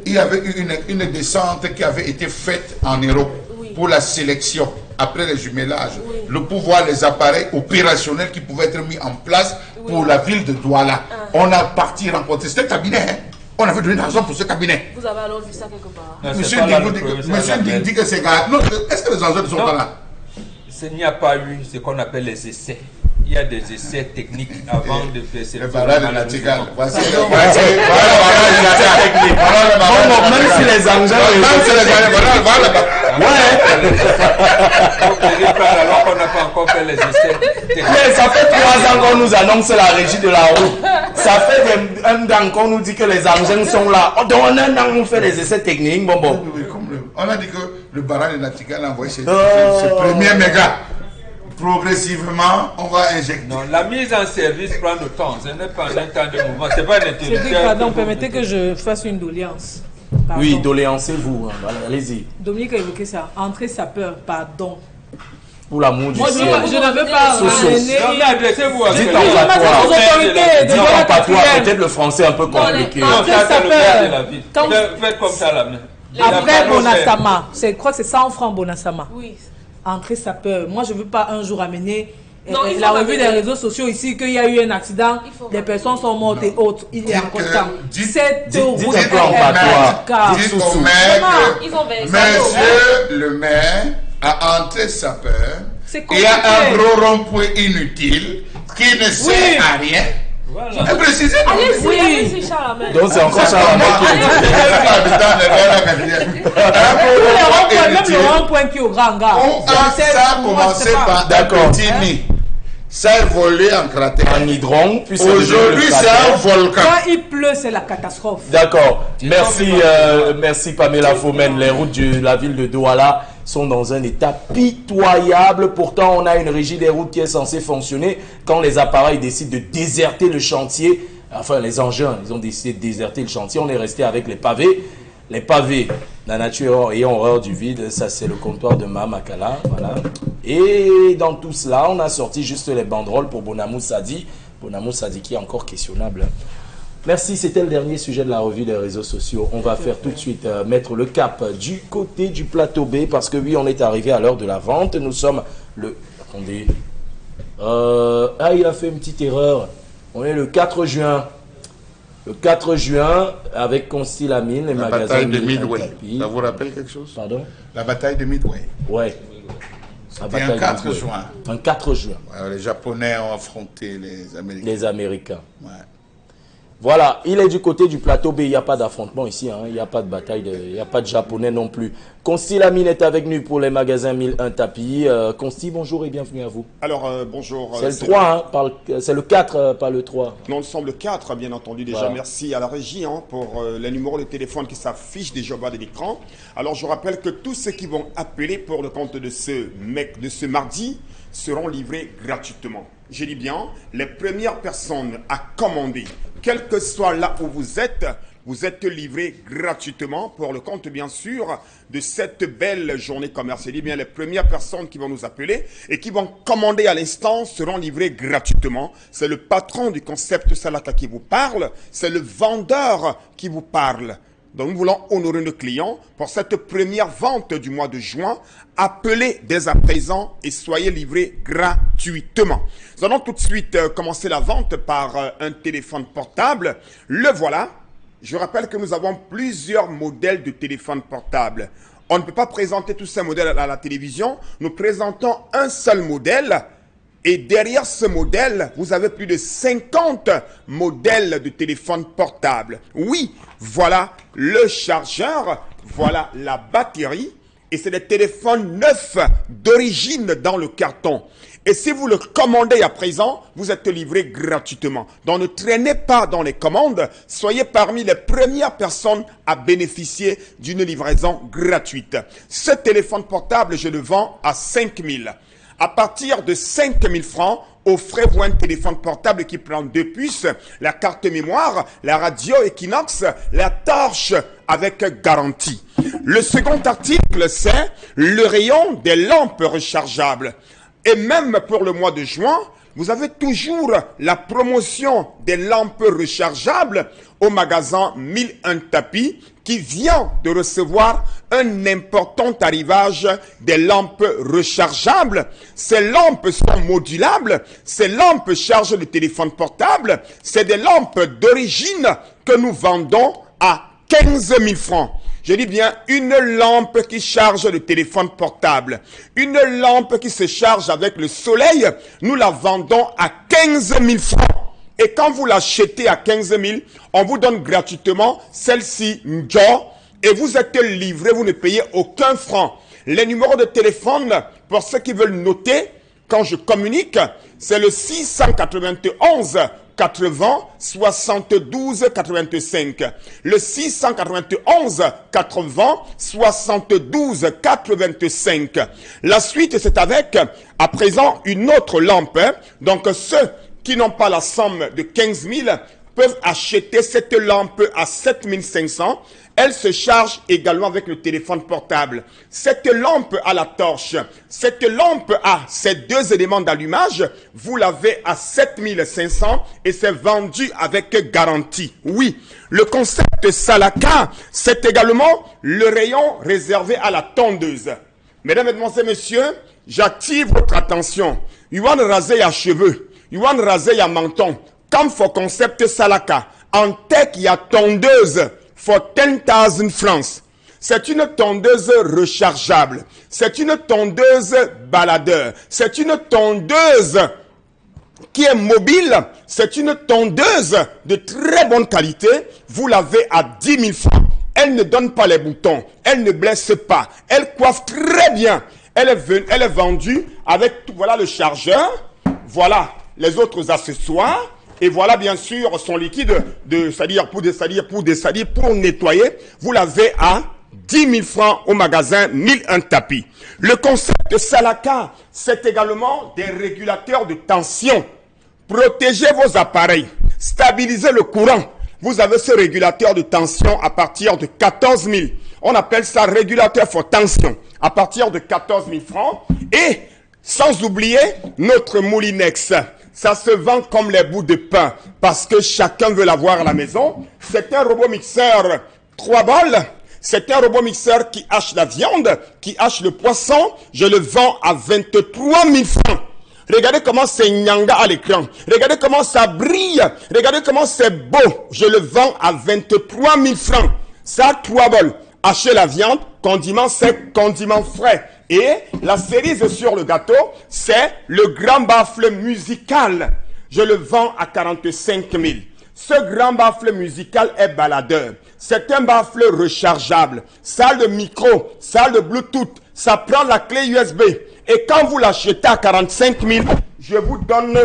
Il y avait eu une descente qui avait été faite en Europe pour la sélection. Après les jumelages, le pouvoir, les appareils opérationnels qui pouvaient être mis en place pour la ville de Douala. On a parti rencontrer. C'était un cabinet. Hein. On avait donné l'argent pour ce cabinet. Vous avez alors vu ça quelque part? Non, monsieur dit que c'est gars. Est-ce que les enjeux ne sont pas là? Il n'y a pas eu ce qu'on appelle les essais. Il y a des essais techniques avant de faire ces le barrage de la Tigale. Voici le barrage technique. Même si les engins. Même si les engins. Voilà. Alors qu'on n'a pas encore fait les essais techniques. Mais ça fait 3 ans qu'on nous annonce la régie de la route. Ça fait un an qu'on nous dit que les engins sont là. Dans un an, on fait les essais techniques. Bon. On a dit que le barrage de la Tigale a envoyé ses premiers mégas. Progressivement, on va injecter. Non, la mise en service prend du temps. Ce n'est pas un temps de mouvement. C'est pas un interrupteur. Pardon, permettez que je fasse une doléance. Pardon. Oui, doléancez-vous. Voilà, allez-y. Dominique a évoqué ça. Entrée sapeur, pardon. Pour l'amour du ciel. Moi, je n'avais pas ramené. Non, mais adressez-vous à dites en patois. Dites en patois. Peut-être le français un peu compliqué. Non, ça c'est le maire de la ville. Faites comme ça la main. Après Bonassama, je crois que c'est 100 francs Bonassama. Oui. Entrée sapeur. Moi, je ne veux pas un jour amener la revue des réseaux sociaux ici qu'il y a eu un accident, des personnes sont mortes et autres. Il y a encore temps. Cette route dites au maire que monsieur le maire a entré sapeur. Il y a un gros rond-point inutile qui ne sert à rien. Voilà. Allez-y, Charles. Donc c'est encore Charles qui même le rond-point qui est au grand gars. Ça a commencé par Tini. Ça a évolué en cratère. En hydron. Aujourd'hui, c'est un volcan. Quand il pleut, c'est la catastrophe. D'accord. Merci Pamela Fomen. Les routes de la ville de Douala sont dans un état pitoyable. Pourtant, on a une régie des routes qui est censée fonctionner. Quand les appareils décident de déserter le chantier, enfin les engins, ils ont décidé de déserter le chantier, on est resté avec les pavés. Les pavés, la nature ayant horreur du vide, ça c'est le comptoir de Mamakala. Voilà. Et dans tout cela, on a sorti juste les banderoles pour Bonamou Sadi. Bonamou Sadi qui est encore questionnable. Merci, c'était le dernier sujet de la revue des réseaux sociaux. On va faire tout de suite mettre le cap du côté du plateau B parce que oui, on est arrivé à l'heure de la vente. Nous sommes le... Attendez. Il a fait une petite erreur. On est le 4 juin. Le 4 juin, avec Constilamine, les magasins... La bataille de Midway. Ça vous rappelle quelque chose? Pardon? La bataille de Midway. Ouais. C'était un 4 juin. Un 4 juin. Les Japonais ont affronté les Américains. Les Américains. Ouais. Voilà, il est du côté du plateau B, il n'y a pas d'affrontement ici, hein. Il n'y a pas de bataille, il n'y a pas de Japonais non plus. Consti Lamine est avec nous pour les magasins 1001 tapis. Consti, bonjour et bienvenue à vous. Alors, bonjour. C'est le 3, hein, c'est le 4, pas le 3. Non, nous sommes le 4, bien entendu. Déjà, voilà. Merci à la régie pour les numéros de téléphone qui s'affichent déjà au bas de l'écran. Alors, je rappelle que tous ceux qui vont appeler pour le compte de ce mardi seront livrés gratuitement. Je dis bien, les premières personnes à commander, quel que soit là où vous êtes livrés gratuitement pour le compte, bien sûr, de cette belle journée commerciale. Je dis bien, les premières personnes qui vont nous appeler et qui vont commander à l'instant seront livrées gratuitement. C'est le patron du concept Salaka qui vous parle, c'est le vendeur qui vous parle. Donc, nous voulons honorer nos clients pour cette première vente du mois de juin. Appelez dès à présent et soyez livrés gratuitement. Nous allons tout de suite commencer la vente par un téléphone portable. Le voilà. Je rappelle que nous avons plusieurs modèles de téléphone portable. On ne peut pas présenter tous ces modèles à la télévision. Nous présentons un seul modèle. Et derrière ce modèle, vous avez plus de 50 modèles de téléphones portables. Oui, voilà le chargeur, voilà la batterie. Et c'est des téléphones neufs d'origine dans le carton. Et si vous le commandez à présent, vous êtes livré gratuitement. Donc ne traînez pas dans les commandes. Soyez parmi les premières personnes à bénéficier d'une livraison gratuite. Ce téléphone portable, je le vends à 5 000. À partir de 5 000 francs, offrez-vous un téléphone portable qui prend 2 puces, la carte mémoire, la radio Equinox, la torche avec garantie. Le second article, c'est le rayon des lampes rechargeables. Et même pour le mois de juin, vous avez toujours la promotion des lampes rechargeables au magasin 1001 tapis qui vient de recevoir un important arrivage des lampes rechargeables. Ces lampes sont modulables, ces lampes chargent le téléphone portable. C'est des lampes d'origine que nous vendons à 15 000 francs. Je dis bien une lampe qui charge le téléphone portable. Une lampe qui se charge avec le soleil, nous la vendons à 15 000 francs. Et quand vous l'achetez à 15 000, on vous donne gratuitement celle-ci, et vous êtes livré, vous ne payez aucun franc. Les numéros de téléphone, pour ceux qui veulent noter, quand je communique, c'est le 691 80 72 85. Le 691 80 72 85. La suite, c'est avec, à présent, une autre lampe. Donc, ceux qui n'ont pas la somme de 15 000 peuvent acheter cette lampe à 7 500. Elle se charge également avec le téléphone portable. Cette lampe à la torche, cette lampe a ces deux éléments d'allumage, vous l'avez à 7 500 et c'est vendu avec garantie. Oui, le concept Salaka, c'est également le rayon réservé à la tondeuse. Mesdames, Mesdemoiselles, Messieurs, j'attire votre attention. Yuan raser à cheveux, Yuan raser à menton. Comme faut concept Salaka, en tech, il y a tondeuse. For 10,000 francs. C'est une tondeuse rechargeable. C'est une tondeuse baladeur. C'est une tondeuse qui est mobile. C'est une tondeuse de très bonne qualité. Vous l'avez à 10 000 francs. Elle ne donne pas les boutons. Elle ne blesse pas. Elle coiffe très bien. Elle est vendue avec, voilà le chargeur. Voilà les autres accessoires. Et voilà bien sûr son liquide pour nettoyer. Vous l'avez à 10 000 francs au magasin 1001 tapis. Le concept Salaka, c'est également des régulateurs de tension. Protégez vos appareils. Stabilisez le courant. Vous avez ce régulateur de tension à partir de 14 000. On appelle ça régulateur for tension. À partir de 14 000 francs. Et sans oublier notre Moulinex. Ça se vend comme les bouts de pain parce que chacun veut l'avoir à la maison. C'est un robot mixeur 3 balles. C'est un robot mixeur qui hache la viande, qui hache le poisson. Je le vends à 23 000 francs. Regardez comment c'est nyanga à l'écran. Regardez comment ça brille. Regardez comment c'est beau. Je le vends à 23 000 francs. Ça, 3 balles. Hacher la viande, condiment sec, condiment frais. Et la cerise sur le gâteau, c'est le grand baffle musical. Je le vends à 45 000. Ce grand baffle musical est baladeur. C'est un baffle rechargeable. Salle de micro, salle de Bluetooth. Ça prend la clé USB. Et quand vous l'achetez à 45 000, je vous donne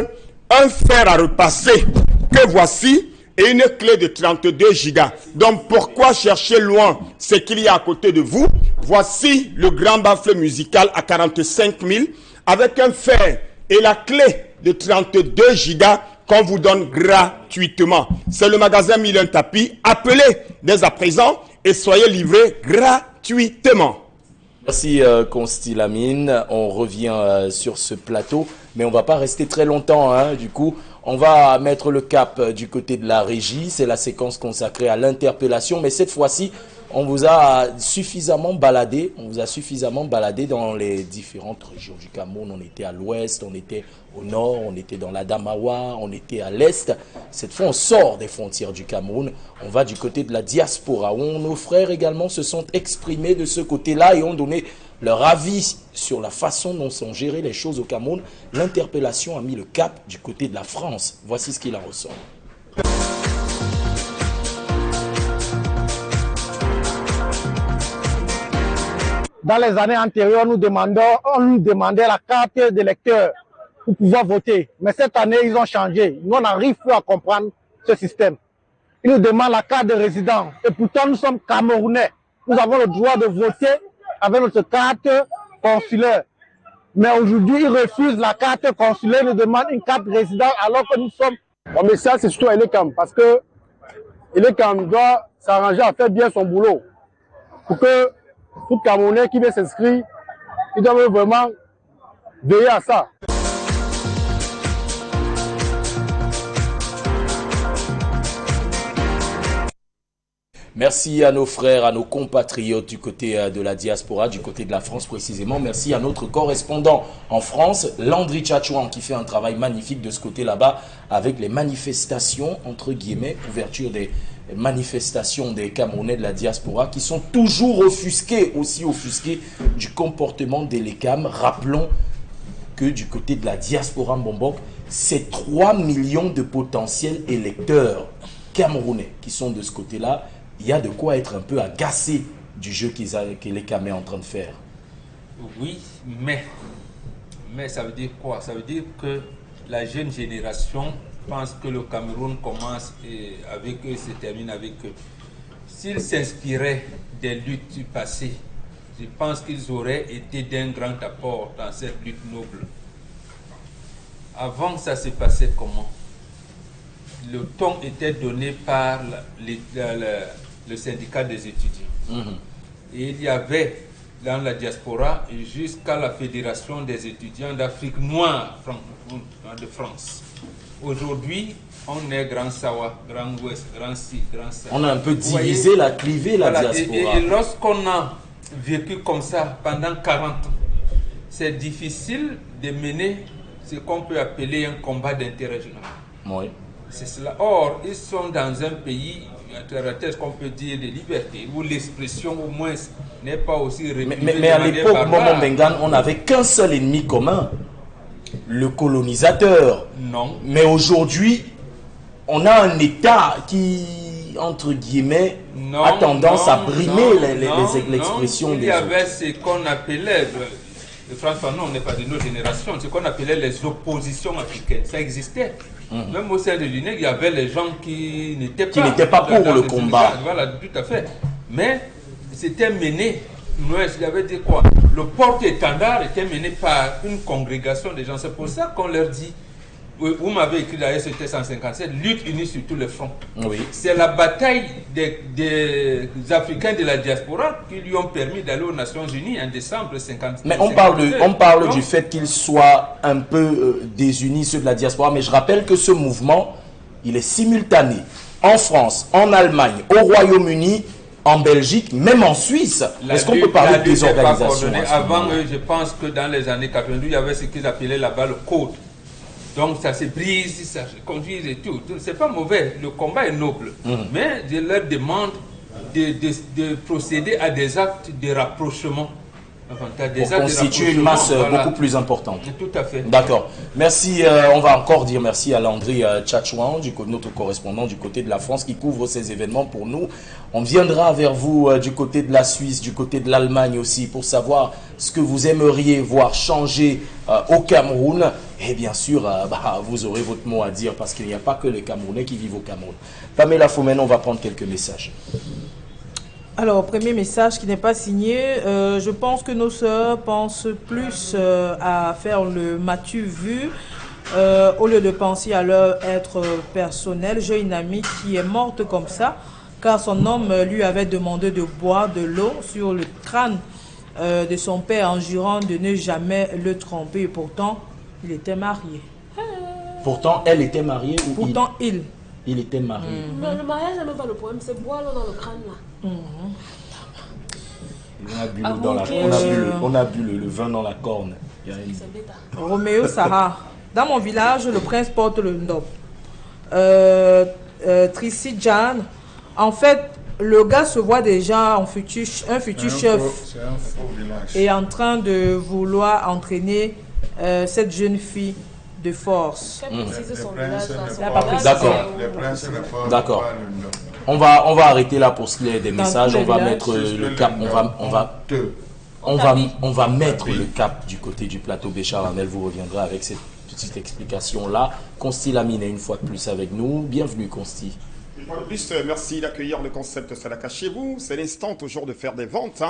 un fer à repasser que voici et une clé de 32 Go. Donc pourquoi chercher loin ce qu'il y a à côté de vous? Voici le grand baffle musical à 45 000 avec un fer et la clé de 32 Go qu'on vous donne gratuitement. C'est le magasin Mille Tapis. Appelez dès à présent et soyez livrés gratuitement. Merci Consti Lamine. On revient sur ce plateau, mais on ne va pas rester très longtemps. Hein. Du coup, on va mettre le cap du côté de la régie. C'est la séquence consacrée à l'interpellation, mais cette fois-ci, on vous a suffisamment baladé. On vous a suffisamment baladé dans les différentes régions du Cameroun. On était à l'ouest, on était au nord, on était dans l'Adamawa, on était à l'est. Cette fois, on sort des frontières du Cameroun. On va du côté de la diaspora, où nos frères également se sont exprimés de ce côté-là et ont donné leur avis sur la façon dont sont gérées les choses au Cameroun. L'interpellation a mis le cap du côté de la France. Voici ce qu'il en ressort. Dans les années antérieures, on nous demandait la carte d'électeur pour pouvoir voter. Mais cette année, ils ont changé. Nous, on n'arrive plus à comprendre ce système. Ils nous demandent la carte de résident. Et pourtant, nous sommes Camerounais. Nous avons le droit de voter avec notre carte consulaire. Mais aujourd'hui, ils refusent la carte consulaire, ils nous demandent une carte de résident alors que nous sommes... Mon message, c'est surtout à Elekam, parce que Elekam doit s'arranger à faire bien son boulot. Pour que tout Camerounais qui veut s'inscrire, il doit vraiment veiller à ça. Merci à nos frères, à nos compatriotes du côté de la diaspora, du côté de la France précisément. Merci à notre correspondant en France, Landry Tchatchouan, qui fait un travail magnifique de ce côté là-bas avec les manifestations, entre guillemets, ouverture des manifestations des Camerounais de la diaspora qui sont toujours offusqués, aussi offusqués du comportement des Lekam. Rappelons que du côté de la diaspora Mbombok, c'est 3 millions de potentiels électeurs camerounais qui sont de ce côté-là. Il y a de quoi être un peu agacé du jeu que les Lekam est en train de faire. Oui, mais ça veut dire quoi? Ça veut dire que la jeune génération pense que le Cameroun commence avec eux, se termine avec eux. S'ils s'inspiraient des luttes du passé, je pense qu'ils auraient été d'un grand apport dans cette lutte noble. Avant, ça se passait comment? Le ton était donné par le syndicat des étudiants. Et il y avait dans la diaspora jusqu'à la Fédération des étudiants d'Afrique noire de France. Aujourd'hui, on est Grand Sawa, Grand Ouest, Grand Si, Grand Sahel. On a un peu divisé, clivé la diaspora. Et lorsqu'on a vécu comme ça pendant 40 ans, c'est difficile de mener ce qu'on peut appeler un combat d'intérêt général. Oui. C'est cela. Or, ils sont dans un pays, ce qu'on peut dire, de liberté, où l'expression au moins n'est pas aussi réprimée. Mais à l'époque, Momo Mbengan, on n'avait qu'un seul ennemi commun, le colonisateur. Non. Mais aujourd'hui, on a un État qui, entre guillemets, a tendance à brimer l'expression des autres. Il y avait ce qu'on appelait, François, non, on n'est pas de notre génération, ce qu'on appelait les oppositions africaines. Ça existait. Même au sein de l'UNEC, il y avait les gens qui n'étaient pas pour le combat. Voilà, tout à fait. Mais c'était mené, il y avait dit quoi? Le porte-étendard était mené par une congrégation de gens. C'est pour ça qu'on leur dit, vous m'avez écrit d'ailleurs, c'était 157, lutte unie sur tous les fronts. Oui. C'est la bataille des Africains de la diaspora qui lui ont permis d'aller aux Nations Unies en décembre 1957. Mais on parle du fait qu'ils soient un peu désunis, ceux de la diaspora, mais je rappelle que ce mouvement, il est simultané en France, en Allemagne, au Royaume-Uni, en Belgique, même en Suisse. Est-ce qu'on peut parler des organisations? Avant, je pense que dans les années 90, il y avait ce qu'ils appelaient là-bas le code. Donc ça se brise, ça se conduit et tout. C'est pas mauvais, le combat est noble. Mais je leur demande de procéder à des actes de rapprochement pour constituer une masse beaucoup plus importante. Tout à fait. D'accord. Merci. On va encore dire merci à Landry Tchatchouan, notre correspondant du côté de la France qui couvre ces événements pour nous. On viendra vers vous du côté de la Suisse, du côté de l'Allemagne aussi, pour savoir ce que vous aimeriez voir changer au Cameroun. Et bien sûr, vous aurez votre mot à dire parce qu'il n'y a pas que les Camerounais qui vivent au Cameroun. Pamela Fomène, on va prendre quelques messages. Alors, premier message qui n'est pas signé. Je pense que nos sœurs pensent plus à faire le m'as-tu vu au lieu de penser à leur être personnel. J'ai une amie qui est morte comme ça car son homme lui avait demandé de boire de l'eau sur le crâne de son père en jurant de ne jamais le tromper. Et pourtant, il était marié. Pourtant, elle était mariée ou pourtant, il était marié. Mais le mariage n'est même pas le problème, c'est boire l'eau dans le crâne là. On a bu l'eau dans la on a bu le vin dans la corne. Roméo Sarah. Dans mon village, le prince porte le ndop. Tracy Jan. En fait, le gars se voit déjà un futur chef. C'est un faux village. Et en train de vouloir entraîner cette jeune fille de force. D'accord. On va arrêter là pour ce qui est des messages. On va mettre le cap. On va mettre le cap du côté du plateau Béchar. Arnel vous reviendra avec cette petite explication là. Consti Lamine est une fois de plus avec nous. Bienvenue Consti. En plus, merci d'accueillir le concept Salaka chez vous. C'est l'instant toujours de faire des ventes.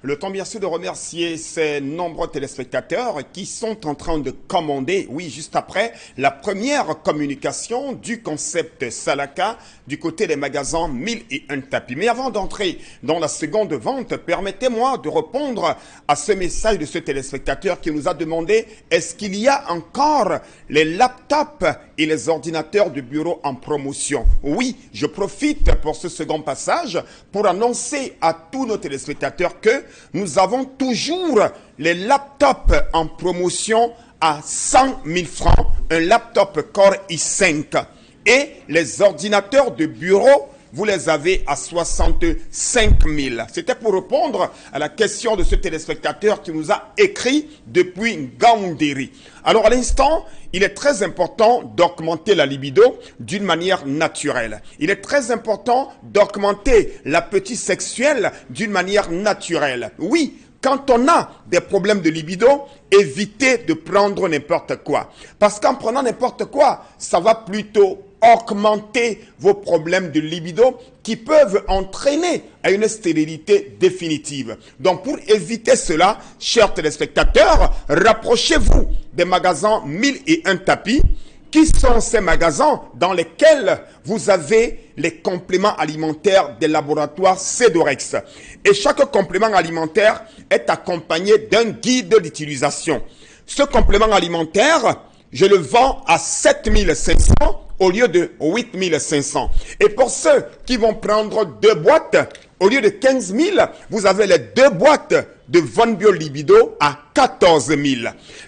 Le temps bien sûr de remercier ces nombreux téléspectateurs qui sont en train de commander, oui, juste après, la première communication du concept Salaka du côté des magasins 1001 tapis. Mais avant d'entrer dans la seconde vente, permettez-moi de répondre à ce message de ce téléspectateur qui nous a demandé est-ce qu'il y a encore les laptops et les ordinateurs de bureau en promotion? Oui, je profite pour ce second passage pour annoncer à tous nos téléspectateurs que nous avons toujours les laptops en promotion à 100 000 francs, un laptop Core i5 et les ordinateurs de bureau, vous les avez à 65 000. C'était pour répondre à la question de ce téléspectateur qui nous a écrit depuis Ngaoundéry. Alors à l'instant, il est très important d'augmenter la libido d'une manière naturelle. Il est très important d'augmenter l'appétit sexuel d'une manière naturelle. Oui, quand on a des problèmes de libido, évitez de prendre n'importe quoi. Parce qu'en prenant n'importe quoi, ça va plutôt augmenter vos problèmes de libido qui peuvent entraîner à une stérilité définitive. Donc pour éviter cela, chers téléspectateurs, rapprochez-vous des magasins 1001 tapis qui sont ces magasins dans lesquels vous avez les compléments alimentaires des laboratoires Cedorex. Et chaque complément alimentaire est accompagné d'un guide d'utilisation. Ce complément alimentaire, je le vends à 7 500 au lieu de 8 500. Et pour ceux qui vont prendre 2 boîtes, au lieu de 15 000, vous avez les 2 boîtes de Von Bio Libido à 14 000.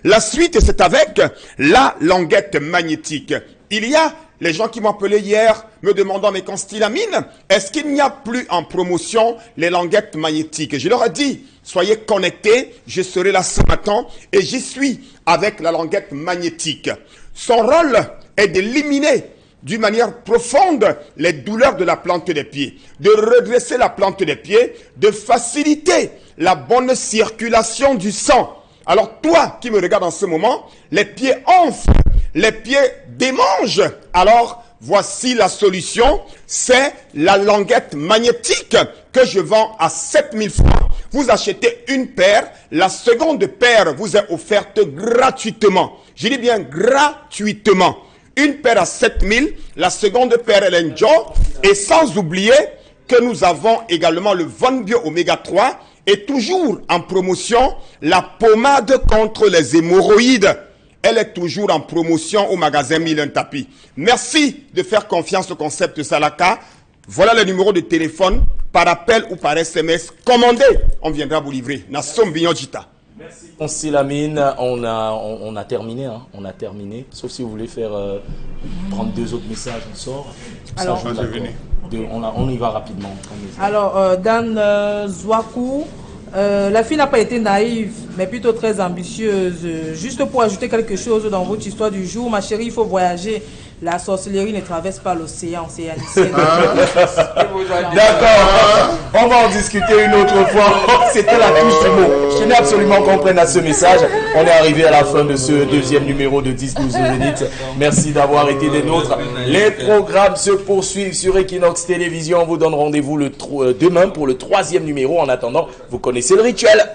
La suite, c'est avec la languette magnétique. Il y a les gens qui m'ont appelé hier me demandant, mais Consti Lamine, est-ce qu'il n'y a plus en promotion les languettes magnétiques? Je leur ai dit, soyez connectés, je serai là ce matin et j'y suis avec la languette magnétique. Son rôle est d'éliminer d'une manière profonde les douleurs de la plante des pieds, de redresser la plante des pieds, de faciliter la bonne circulation du sang. Alors toi qui me regardes en ce moment, les pieds enflent, les pieds démangent. Alors voici la solution, c'est la languette magnétique que je vends à 7 000 francs. Vous achetez une paire, la seconde paire vous est offerte gratuitement. Je dis bien gratuitement. Une paire à 7 000, la seconde paire elle est Joe. Et sans oublier que nous avons également le Von Bio Oméga 3 et toujours en promotion la pommade contre les hémorroïdes. Elle est toujours en promotion au magasin 1001 tapis. Merci de faire confiance au concept Salaka. Voilà le numéro de téléphone par appel ou par SMS. Commandez, on viendra vous livrer. Nassom Bignojita. Merci Consti Lamine, on a terminé, hein. On a terminé. Sauf si vous voulez faire prendre 2 autres messages, on sort. Alors, on y va rapidement. Alors Dan Zwaku, La fille n'a pas été naïve, mais plutôt très ambitieuse. Juste pour ajouter quelque chose dans votre histoire du jour, ma chérie, il faut voyager. La sorcellerie ne traverse pas l'océan, c'est D'accord, on va en discuter une autre fois. C'était la touche du mot. Je tenais absolument qu'on prenne à ce message. On est arrivé à la fin de ce deuxième numéro de 10-12 Zénith. Merci d'avoir été des nôtres. Les programmes se poursuivent sur Equinox Télévision. On vous donne rendez-vous demain pour le 3e numéro. En attendant, vous connaissez le rituel.